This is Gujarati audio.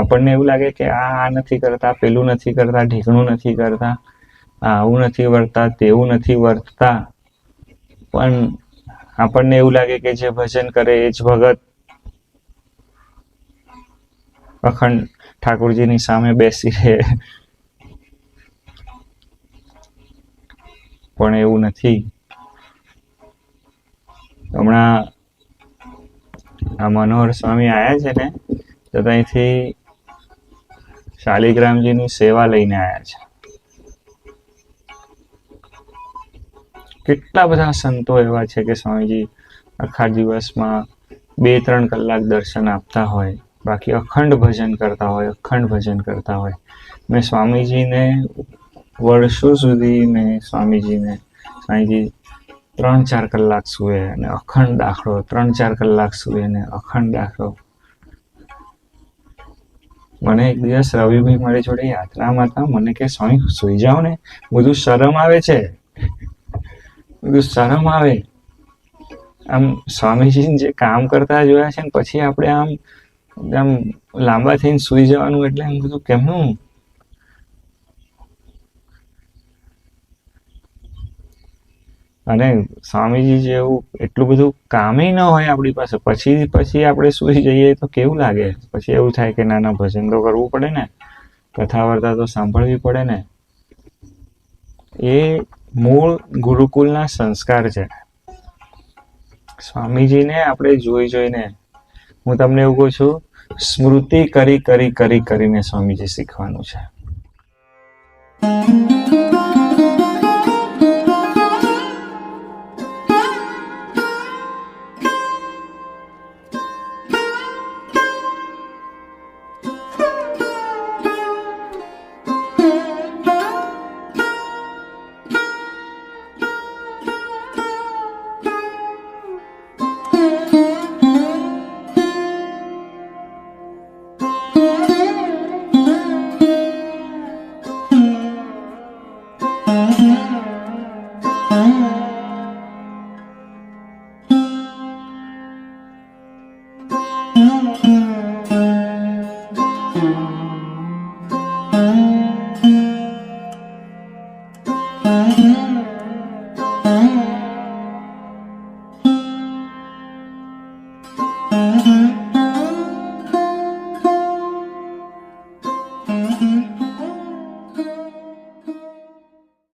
આપણને એવું લાગે કે આ નથી કરતા, પેલું નથી કરતા, ઢીકણું નથી કરતા, આવું નથી વર્તા, તેવું નથી વર્તતા, પણ આપણને એવું લાગે કે જે ભજન કરે એ જ ભગત અખંડ ઠાકોરજીની સામે બેસી રહે, પણ એવું નથી. હમણાં આ મનોહર સ્વામી આવ્યા છે ને, તો ત્યાંથી શાલિગ્રામજીની સેવા લઈને આવ્યા છે. કેટલા બધા સંતો એવા છે કે સ્વામીજી આખા દિવસમાં 2-3 કલાક દર્શન આપતા હોય, બાકી અખંડ ભજન કરતા હોય, અખંડ ભજન કરતા હોય. મેં સ્વામીજીને વર્ષો સુધી સ્વામીજી 3-4 કલાક સુવે અને અખંડ દાખલો, 3-4 કલાક સુવે ને અખંડ દાખલો. મને એક દિવસ રવિભાઈ મારી જોડે યાત્રામાં હતા, મને કે સ્વામી સુઈ જાઓ ને, બધું શરમ આવે છે, બધું શરમ આવે. આમ સ્વામીજી જે કામ કરતા જોયા છે ને પછી આપણે આમ લાંબા થઈને સુઈ જવાનું, એટલે એમ બધું કેમનું? અને સ્વામીજી જેવું એટલું બધું કામે ન હોય આપણી પાસે, પછી આપણે સુઈ જઈએ તો કેવું લાગે? પછી એવું થાય કે ના ભજન તો કરવું પડે ને, કથા વાર્તા તો સાંભળવી પડે ને. એ મૂળ ગુરુકુલના સંસ્કાર છે. સ્વામીજીને આપણે જોઈને, હું તમને એવું કહું છું, સ્મૃતિ કરીને સ્વામીજી શીખવાનું છે. Mm-hmm.